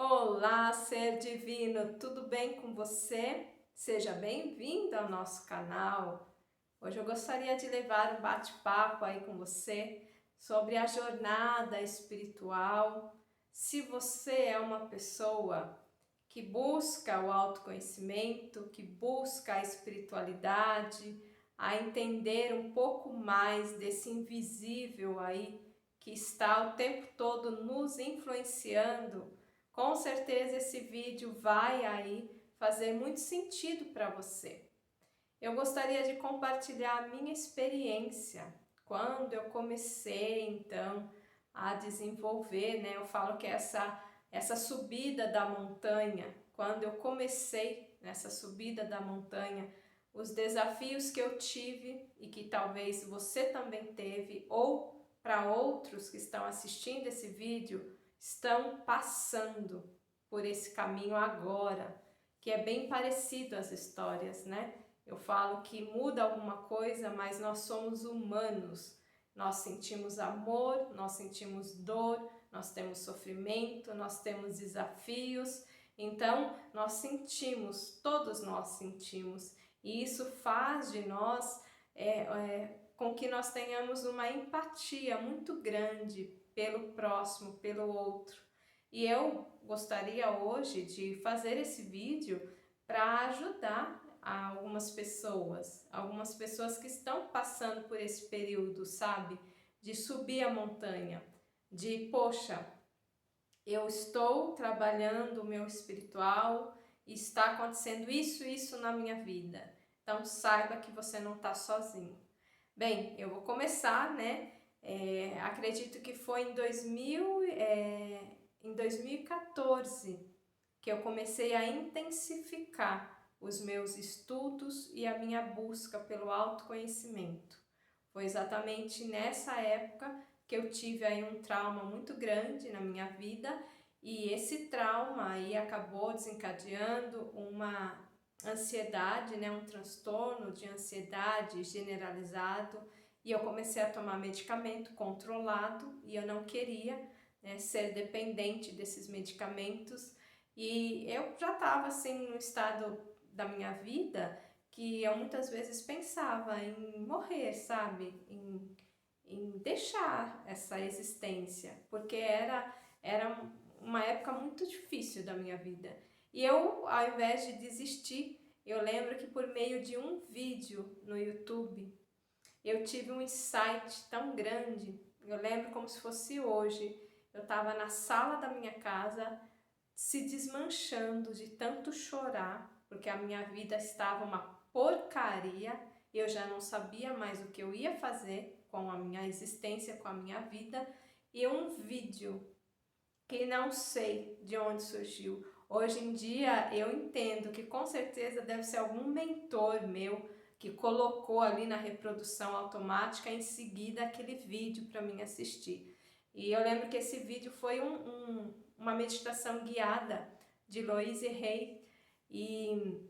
Olá, ser divino, tudo bem com você? Seja bem-vindo ao nosso canal. Hoje eu gostaria de levar um bate-papo aí com você sobre a jornada espiritual. Se você é uma pessoa que busca o autoconhecimento, que busca a espiritualidade, a entender um pouco mais desse invisível aí que está o tempo todo nos influenciando, com certeza esse vídeo vai aí fazer muito sentido para você. Eu gostaria de compartilhar a minha experiência quando eu comecei então a desenvolver, né? Eu falo que essa subida da montanha, quando eu comecei nessa subida da montanha, os desafios que eu tive e que talvez você também teve, ou para outros que estão assistindo esse vídeo, estão passando por esse caminho agora, que é bem parecido às histórias, né? Eu falo que muda alguma coisa, mas nós somos humanos. Nós sentimos amor, nós sentimos dor, nós temos sofrimento, nós temos desafios. Então, nós sentimos, todos nós sentimos. E isso faz de nós com que nós tenhamos uma empatia muito grande pelo próximo, pelo outro. E eu gostaria hoje de fazer esse vídeo para ajudar a algumas pessoas que estão passando por esse período, sabe? De subir a montanha, de poxa, eu estou trabalhando o meu espiritual e está acontecendo isso na minha vida. Então saiba que você não está sozinho. Bem, eu vou começar, né? Acredito que foi em 2014 que eu comecei a intensificar os meus estudos e a minha busca pelo autoconhecimento. Foi exatamente nessa época que eu tive aí um trauma muito grande na minha vida e esse trauma aí acabou desencadeando uma ansiedade, né, um transtorno de ansiedade generalizado e eu comecei a tomar medicamento controlado e eu não queria, né, ser dependente desses medicamentos e eu já estava assim no estado da minha vida que eu muitas vezes pensava em morrer, sabe? Em deixar essa existência, porque era uma época muito difícil da minha vida. E eu, ao invés de desistir, eu lembro que por meio de um vídeo no YouTube, eu tive um insight tão grande. Eu lembro como se fosse hoje. Eu estava na sala da minha casa, se desmanchando de tanto chorar, porque a minha vida estava uma porcaria, eu já não sabia mais o que eu ia fazer com a minha existência, com a minha vida, e um vídeo que não sei de onde surgiu. Hoje em dia eu entendo que com certeza deve ser algum mentor meu que colocou ali na reprodução automática em seguida aquele vídeo para mim assistir. E eu lembro que esse vídeo foi uma meditação guiada de Louise Hay e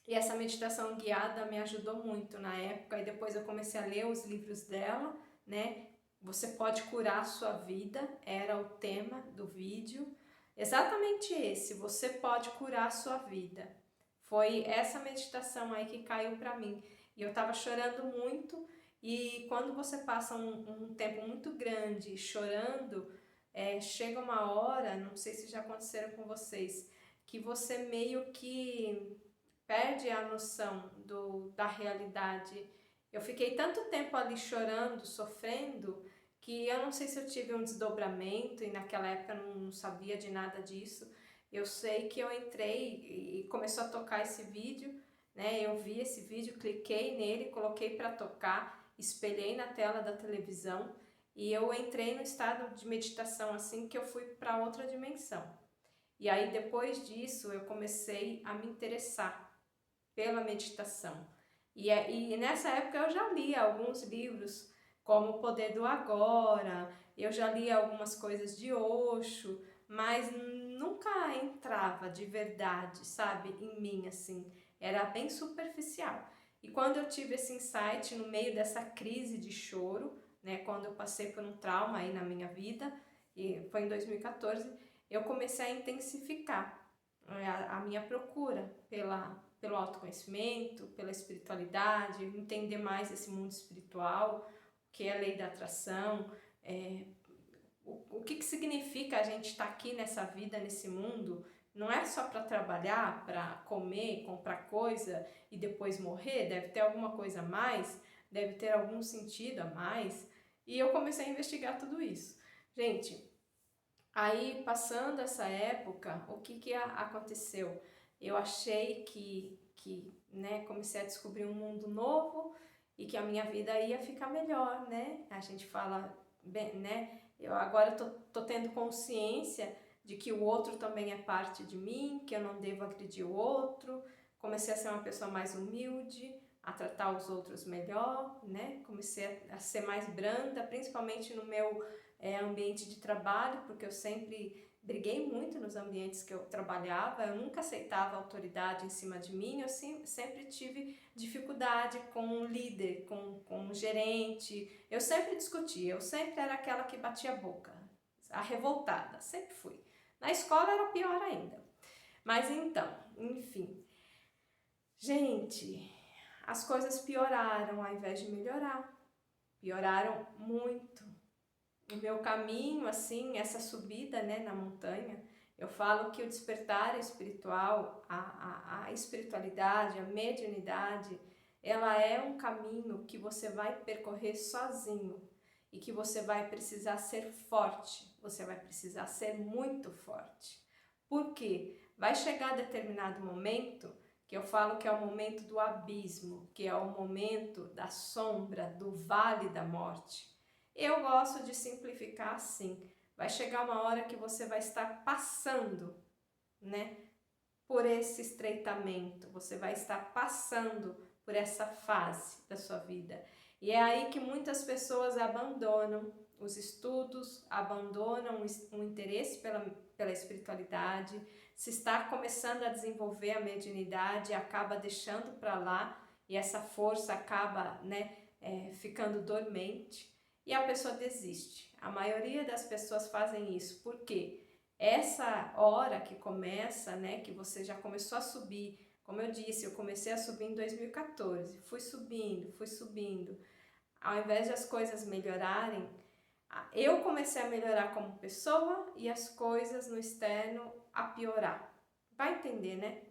essa meditação guiada me ajudou muito na época e depois eu comecei a ler os livros dela, né? Você pode curar a sua vida, era o tema do vídeo. Exatamente esse, você pode curar a sua vida. Foi essa meditação aí que caiu para mim. E eu tava chorando muito e quando você passa um tempo muito grande chorando, chega uma hora, não sei se já aconteceram com vocês, que você meio que perde a noção da realidade. Eu fiquei tanto tempo ali chorando, sofrendo, que eu não sei se eu tive um desdobramento e naquela época eu não sabia de nada disso. Eu sei que eu entrei e começou a tocar esse vídeo, né? Eu vi esse vídeo, cliquei nele, coloquei para tocar, espelhei na tela da televisão e eu entrei no estado de meditação assim que eu fui para outra dimensão. E aí depois disso eu comecei a me interessar pela meditação. E nessa época eu já li alguns livros, como O Poder do Agora, eu já li algumas coisas de Osho, mas nunca entrava de verdade, sabe, em mim, assim, era bem superficial. E quando eu tive esse insight no meio dessa crise de choro, né, quando eu passei por um trauma aí na minha vida, e foi em 2014, eu comecei a intensificar a minha procura pelo autoconhecimento, pela espiritualidade, entender mais esse mundo espiritual, o que é a lei da atração, o que significa a gente estar aqui nessa vida, nesse mundo. Não é só para trabalhar, para comer, comprar coisa e depois morrer, deve ter alguma coisa a mais, deve ter algum sentido a mais. E eu comecei a investigar tudo isso. Gente, aí passando essa época, o que aconteceu? Eu achei que comecei a descobrir um mundo novo e que a minha vida ia ficar melhor, né? A gente fala, bem, né? Eu agora tô tendo consciência de que o outro também é parte de mim, que eu não devo agredir o outro. Comecei a ser uma pessoa mais humilde, a tratar os outros melhor, né? Comecei a ser mais branda, principalmente no meu ambiente de trabalho, porque eu sempre briguei muito nos ambientes que eu trabalhava, eu nunca aceitava autoridade em cima de mim, eu sempre tive dificuldade com um líder, com um gerente, eu sempre discutia, eu sempre era aquela que batia a boca, a revoltada, sempre fui. Na escola era pior ainda. Mas então, enfim. Gente, as coisas pioraram ao invés de melhorar. Pioraram muito. O meu caminho, assim, essa subida, né, na montanha, eu falo que o despertar espiritual, a espiritualidade, a mediunidade, ela é um caminho que você vai percorrer sozinho e que você vai precisar ser forte, você vai precisar ser muito forte. Por quê? Vai chegar determinado momento que eu falo que é o momento do abismo, que é o momento da sombra, do vale da morte. Eu gosto de simplificar assim. Vai chegar uma hora que você vai estar passando, né, por esse estreitamento. Você vai estar passando por essa fase da sua vida. E é aí que muitas pessoas abandonam os estudos, abandonam o interesse pela espiritualidade, se está começando a desenvolver a mediunidade, acaba deixando para lá e essa força acaba, né, ficando dormente. E a pessoa desiste. A maioria das pessoas fazem isso. Por quê? Essa hora que começa, né, que você já começou a subir, como eu disse, eu comecei a subir em 2014, fui subindo. Ao invés de as coisas melhorarem, eu comecei a melhorar como pessoa e as coisas no externo a piorar. Vai entender, né?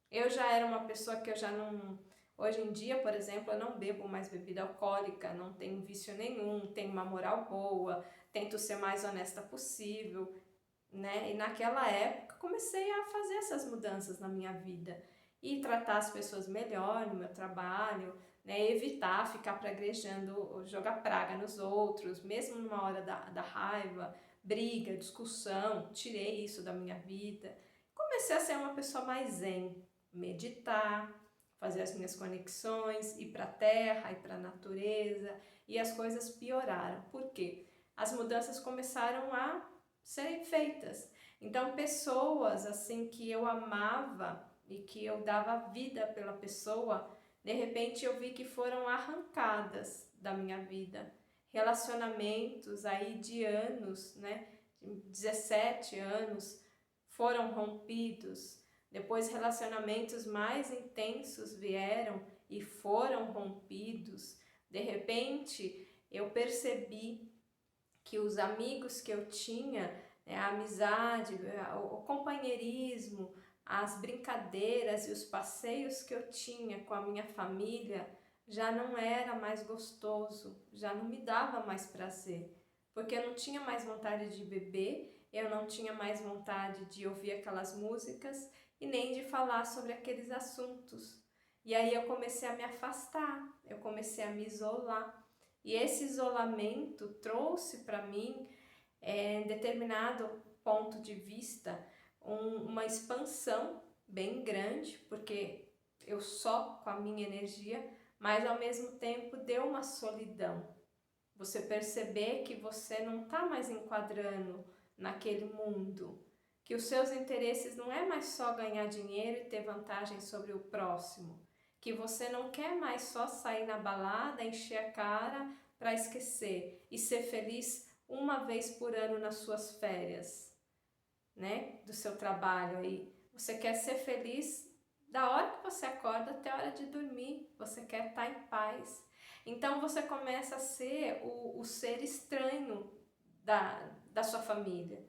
Eu já era uma pessoa que eu já não... Hoje em dia, por exemplo, eu não bebo mais bebida alcoólica, não tenho vício nenhum, tenho uma moral boa, tento ser mais honesta possível, né? E naquela época comecei a fazer essas mudanças na minha vida e tratar as pessoas melhor no meu trabalho, né? Evitar ficar praguejando, jogar praga nos outros, mesmo numa hora da raiva, briga, discussão, tirei isso da minha vida. Comecei a ser uma pessoa mais zen, meditar, fazer as minhas conexões, ir para a terra, ir para a natureza, e as coisas pioraram. Por quê? As mudanças começaram a serem feitas. Então, pessoas assim que eu amava e que eu dava vida pela pessoa, de repente eu vi que foram arrancadas da minha vida. Relacionamentos aí de anos, né? 17 anos foram rompidos. Depois relacionamentos mais intensos vieram e foram rompidos. De repente eu percebi que os amigos que eu tinha, né, a amizade, o companheirismo, as brincadeiras e os passeios que eu tinha com a minha família já não era mais gostoso, já não me dava mais prazer, porque eu não tinha mais vontade de beber, eu não tinha mais vontade de ouvir aquelas músicas e nem de falar sobre aqueles assuntos. E aí eu comecei a me afastar, eu comecei a me isolar. E esse isolamento trouxe para mim, em determinado ponto de vista, uma expansão bem grande, porque eu só com a minha energia, mas ao mesmo tempo deu uma solidão. Você perceber que você não está mais enquadrando naquele mundo, que os seus interesses não é mais só ganhar dinheiro e ter vantagem sobre o próximo, que você não quer mais só sair na balada, encher a cara para esquecer e ser feliz uma vez por ano nas suas férias. né, do seu trabalho aí. Você quer ser feliz da hora que você acorda até a hora de dormir. Você quer estar em paz. Então você começa a ser o ser estranho da sua família.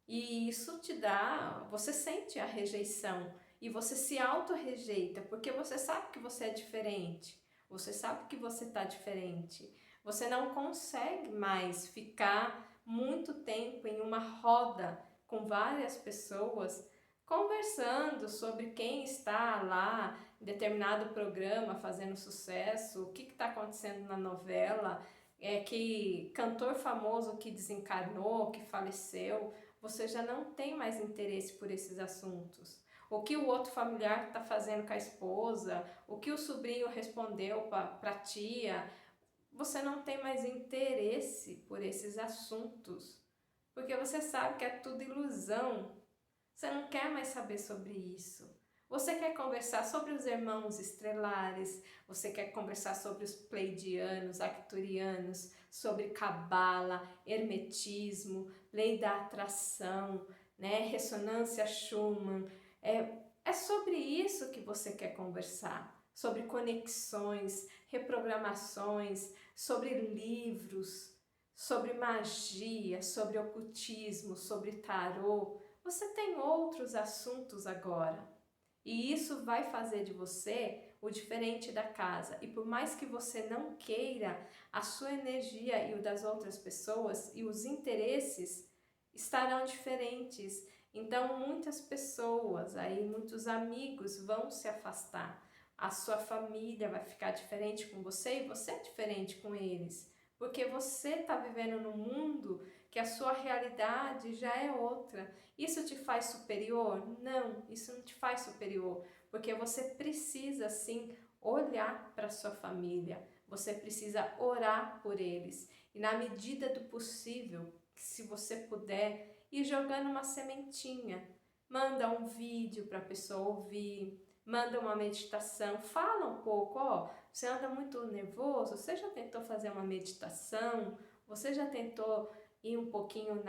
E isso te dá, você sente a rejeição e você se auto-rejeita, porque você sabe que você é diferente, você sabe que você está diferente. Você não consegue mais ficar muito tempo em uma roda com várias pessoas conversando sobre quem está lá em determinado programa fazendo sucesso, o que está acontecendo na novela, que cantor famoso que desencarnou, que faleceu. Você já não tem mais interesse por esses assuntos. O que o outro familiar está fazendo com a esposa, o que o sobrinho respondeu para a tia, você não tem mais interesse por esses assuntos, porque você sabe que é tudo ilusão. Você não quer mais saber sobre isso. Você quer conversar sobre os irmãos estrelares, você quer conversar sobre os pleidianos, arcturianos, sobre cabala, hermetismo, lei da atração, né, ressonância Schumann. É sobre isso que você quer conversar, sobre conexões, reprogramações, sobre livros, sobre magia, sobre ocultismo, sobre tarô. Você tem outros assuntos agora. E isso vai fazer de você o diferente da casa. E por mais que você não queira, a sua energia e o das outras pessoas e os interesses estarão diferentes. Então muitas pessoas, aí muitos amigos vão se afastar. A sua família vai ficar diferente com você e você é diferente com eles. Porque você está vivendo num mundo que a sua realidade já é outra. Isso te faz superior? Não, isso não te faz superior, porque você precisa sim olhar para sua família, você precisa orar por eles e na medida do possível, se você puder, ir jogando uma sementinha, manda um vídeo para a pessoa ouvir, manda uma meditação, fala um pouco, ó, você anda muito nervoso, você já tentou fazer uma meditação, você já tentou ir um pouquinho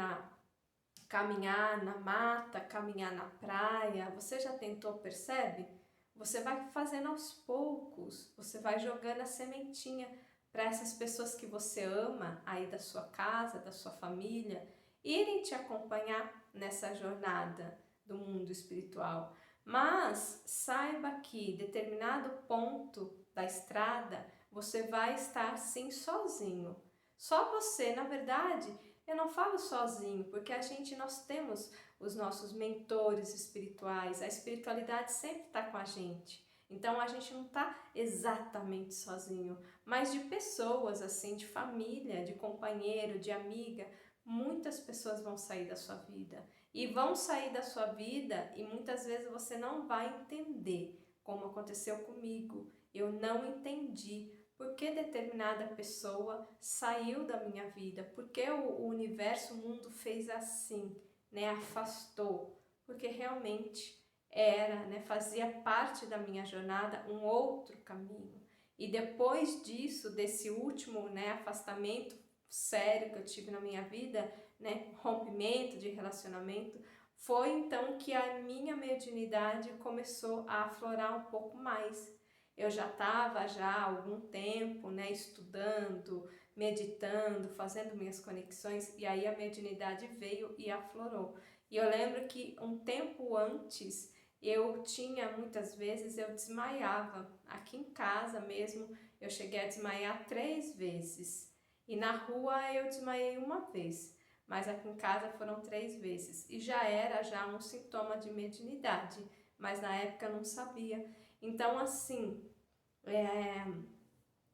caminhar na mata, caminhar na praia, você já tentou, percebe? Você vai fazendo aos poucos, você vai jogando a sementinha para essas pessoas que você ama aí da sua casa, da sua família, irem te acompanhar nessa jornada do mundo espiritual. Mas saiba que determinado ponto da estrada você vai estar sim sozinho. Só você, na verdade, eu não falo sozinho, porque nós temos os nossos mentores espirituais, a espiritualidade sempre está com a gente. Então a gente não está exatamente sozinho, mas de pessoas assim, de família, de companheiro, de amiga, muitas pessoas vão sair da sua vida. E vão sair da sua vida e muitas vezes você não vai entender, como aconteceu comigo. Eu não entendi por que determinada pessoa saiu da minha vida, por que o universo, o mundo fez assim, né? Afastou, porque realmente era, né? Fazia parte da minha jornada um outro caminho. E depois disso, desse último, né, afastamento sério que eu tive na minha vida, né, rompimento de relacionamento, foi então que a minha mediunidade começou a aflorar um pouco mais. Eu já estava há algum tempo, né, estudando, meditando, fazendo minhas conexões, e aí a mediunidade veio e aflorou. E eu lembro que um tempo antes muitas vezes eu desmaiava. Aqui em casa mesmo eu cheguei a desmaiar 3 vezes. E na rua eu desmaiei uma vez, mas aqui em casa foram 3 vezes. E já era um sintoma de mediunidade, mas na época eu não sabia. Então assim,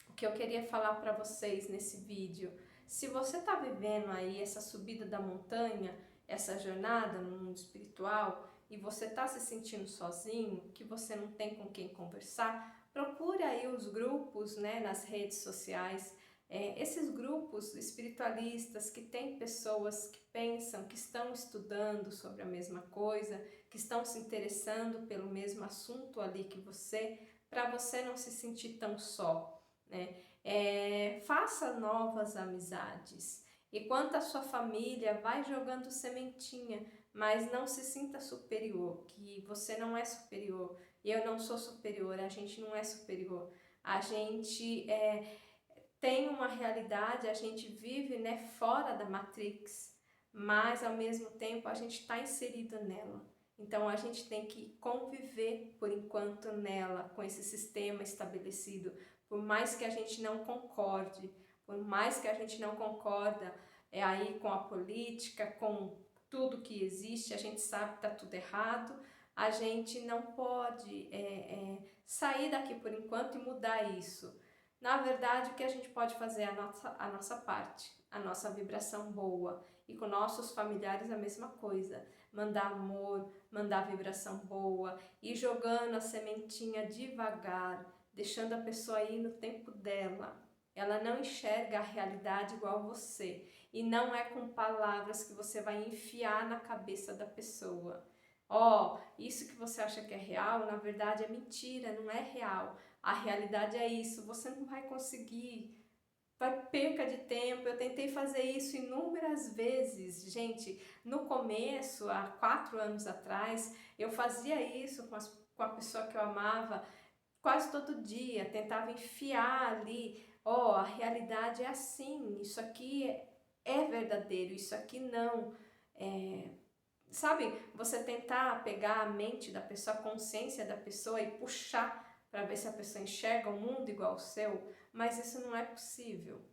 o que eu queria falar para vocês nesse vídeo, se você está vivendo aí essa subida da montanha, essa jornada no mundo espiritual, e você está se sentindo sozinho, que você não tem com quem conversar, procure aí os grupos, né, nas redes sociais, esses grupos espiritualistas que tem pessoas que pensam, que estão estudando sobre a mesma coisa, que estão se interessando pelo mesmo assunto ali que você, para você não se sentir tão só, né? Faça novas amizades. E quanto à sua família, vai jogando sementinha, mas não se sinta superior, que você não é superior, eu não sou superior, a gente não é superior, a gente tem uma realidade, a gente vive, né, fora da Matrix, mas ao mesmo tempo a gente está inserido nela. Então a gente tem que conviver por enquanto nela, com esse sistema estabelecido, por mais que a gente não concorde, por mais que a gente não concorda aí com a política, com tudo que existe, a gente sabe que está tudo errado, a gente não pode sair daqui por enquanto e mudar isso. Na verdade, o que a gente pode fazer é a nossa parte, a nossa vibração boa. E com nossos familiares a mesma coisa. Mandar amor, mandar vibração boa, ir jogando a sementinha devagar, deixando a pessoa ir no tempo dela. Ela não enxerga a realidade igual você. E não é com palavras que você vai enfiar na cabeça da pessoa. Isso que você acha que é real, na verdade é mentira, não é real. A realidade é isso, você não vai conseguir, vai perca de tempo. Eu tentei fazer isso inúmeras vezes, gente. No começo, há 4 anos atrás, eu fazia isso com a pessoa que eu amava quase todo dia, tentava enfiar ali, a realidade é assim, isso aqui é verdadeiro, isso aqui não. Sabe, você tentar pegar a mente da pessoa, a consciência da pessoa e puxar para ver se a pessoa enxerga o mundo igual ao seu, mas isso não é possível.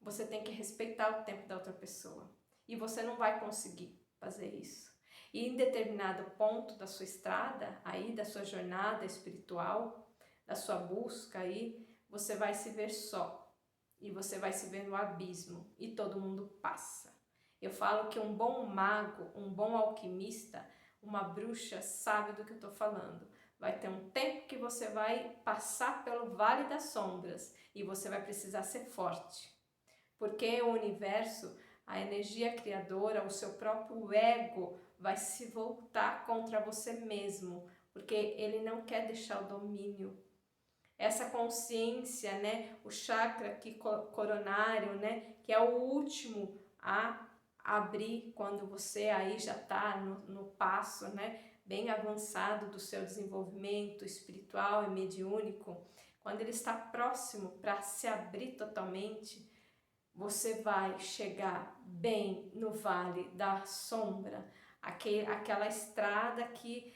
Você tem que respeitar o tempo da outra pessoa e você não vai conseguir fazer isso. E em determinado ponto da sua estrada, aí da sua jornada espiritual, da sua busca aí, você vai se ver só e você vai se ver no abismo e todo mundo passa. Eu falo que um bom mago, um bom alquimista, uma bruxa sabe do que eu estou falando. Vai ter um tempo que você vai passar pelo vale das sombras e você vai precisar ser forte. Porque o universo, a energia criadora, o seu próprio ego vai se voltar contra você mesmo, porque ele não quer deixar o domínio. Essa consciência, né, o chakra aqui coronário, né, que é o último a abrir quando você aí já está no passo, né, bem avançado do seu desenvolvimento espiritual e mediúnico, quando ele está próximo para se abrir totalmente, você vai chegar bem no vale da sombra, aquela estrada que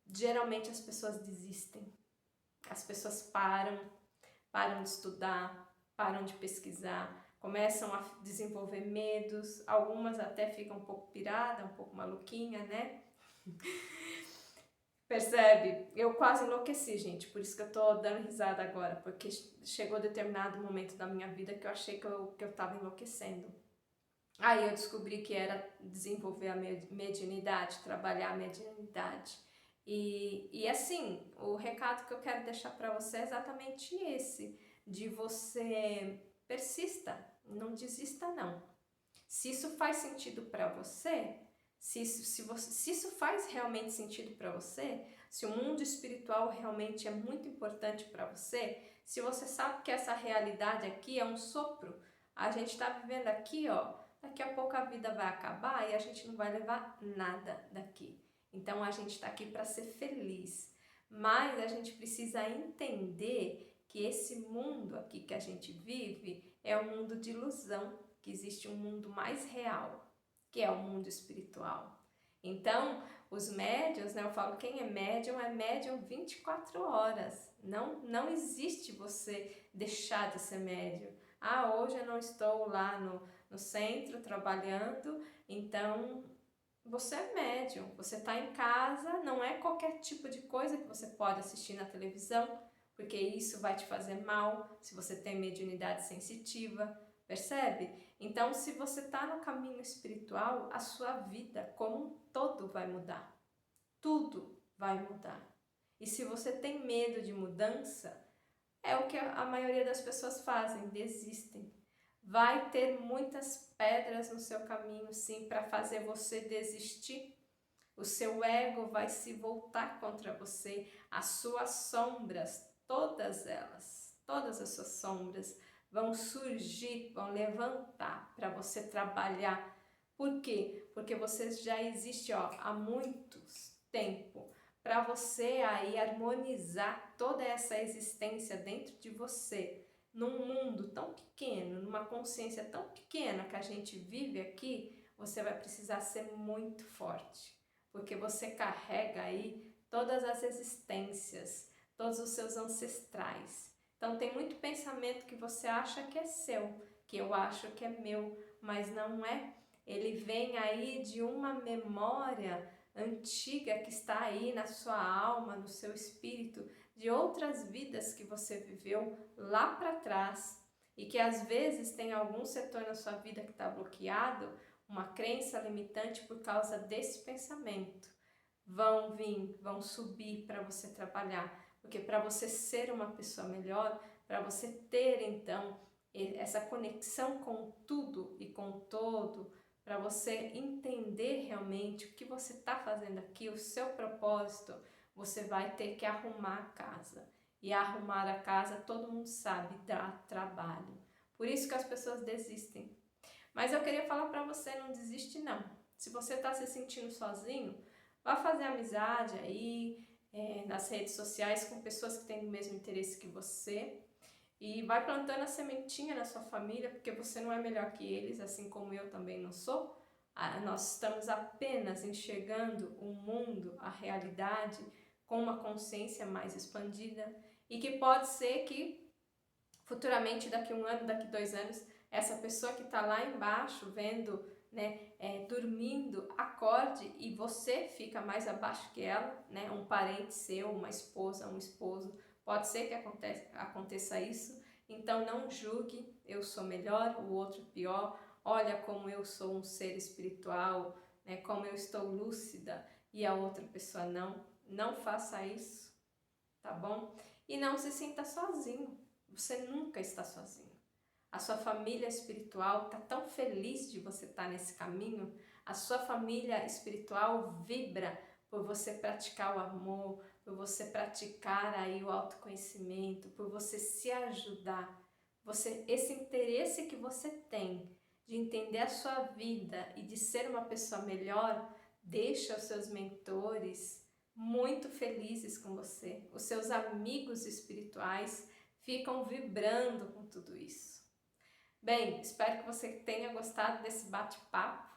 geralmente as pessoas desistem, as pessoas param de estudar, param de pesquisar, começam a desenvolver medos, algumas até ficam um pouco pirada, um pouco maluquinha, né? Percebe? Eu quase enlouqueci, gente, por isso que eu tô dando risada agora, porque chegou determinado momento da minha vida que eu achei que eu tava enlouquecendo. Aí eu descobri que era desenvolver a mediunidade, trabalhar a mediunidade. E assim, o recado que eu quero deixar para você é exatamente esse, de você persista, não desista não. Se isso faz sentido para você, se isso faz realmente sentido para você, se o mundo espiritual realmente é muito importante para você, se você sabe que essa realidade aqui é um sopro, a gente está vivendo aqui, daqui a pouco a vida vai acabar e a gente não vai levar nada daqui. Então a gente está aqui para ser feliz, mas a gente precisa entender que esse mundo aqui que a gente vive é um mundo de ilusão, que existe um mundo mais real, que é o mundo espiritual. Então, os médiuns, né, eu falo, quem é médium 24 horas. Não existe você deixar de ser médium. Hoje eu não estou lá no centro trabalhando, então você é médium, você está em casa, não é qualquer tipo de coisa que você pode assistir na televisão, porque isso vai te fazer mal se você tem mediunidade sensitiva, percebe? Então, se você está no caminho espiritual, a sua vida como um todo vai mudar, tudo vai mudar. E se você tem medo de mudança, é o que a maioria das pessoas fazem, desistem. Vai ter muitas pedras no seu caminho, sim, para fazer você desistir. O seu ego vai se voltar contra você, as suas sombras, todas elas, todas as suas sombras vão surgir, vão levantar para você trabalhar Por quê? Porque você já existe, ó, há muito tempo para você aí harmonizar toda essa existência dentro de você, num mundo tão pequeno, numa consciência tão pequena que a gente vive aqui. Você vai precisar ser muito forte, porque você carrega aí todas as existências, todos os seus ancestrais. Então tem muito pensamento que você acha que é seu, que eu acho que é meu, mas não é. Ele vem aí de uma memória antiga que está aí na sua alma, no seu espírito, de outras vidas que você viveu lá para trás e que às vezes tem algum setor na sua vida que está bloqueado, uma crença limitante por causa desse pensamento. Vão vir, vão subir para você trabalhar, porque para você ser uma pessoa melhor, para você ter então essa conexão com tudo e com todo, para você entender realmente o que você está fazendo aqui, o seu propósito, você vai ter que arrumar a casa. E arrumar a casa, todo mundo sabe, dá trabalho. Por isso que as pessoas desistem. Mas eu queria falar para você, não desiste não. Se você está se sentindo sozinho, vá fazer amizade aí nas redes sociais com pessoas que têm o mesmo interesse que você. E vai plantando a sementinha na sua família, porque você não é melhor que eles, assim como eu também não sou. Nós estamos apenas enxergando o mundo, a realidade, com uma consciência mais expandida e que pode ser que futuramente, daqui 1 ano, daqui 2 anos, essa pessoa que está lá embaixo vendo, né, dormindo, acorde e você fica mais abaixo que ela, né, um parente seu, uma esposa, um esposo. Pode ser que aconteça isso, então não julgue, eu sou melhor, o outro pior, olha como eu sou um ser espiritual, né, como eu estou lúcida e a outra pessoa não. Não faça isso, tá bom? E não se sinta sozinho, você nunca está sozinho. A sua família espiritual está tão feliz de você estar nesse caminho, a sua família espiritual vibra por você praticar o amor, por você praticar aí o autoconhecimento, por você se ajudar. Esse interesse que você tem de entender a sua vida e de ser uma pessoa melhor, deixa os seus mentores muito felizes com você. Os seus amigos espirituais ficam vibrando com tudo isso. Bem, espero que você tenha gostado desse bate-papo.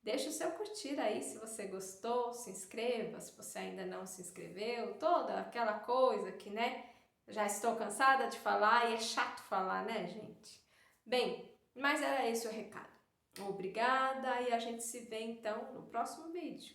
Deixa o seu curtir aí se você gostou, se inscreva se você ainda não se inscreveu, toda aquela coisa que, né, já estou cansada de falar e é chato falar, né, gente? Bem, mas era esse o recado. Obrigada e a gente se vê então no próximo vídeo.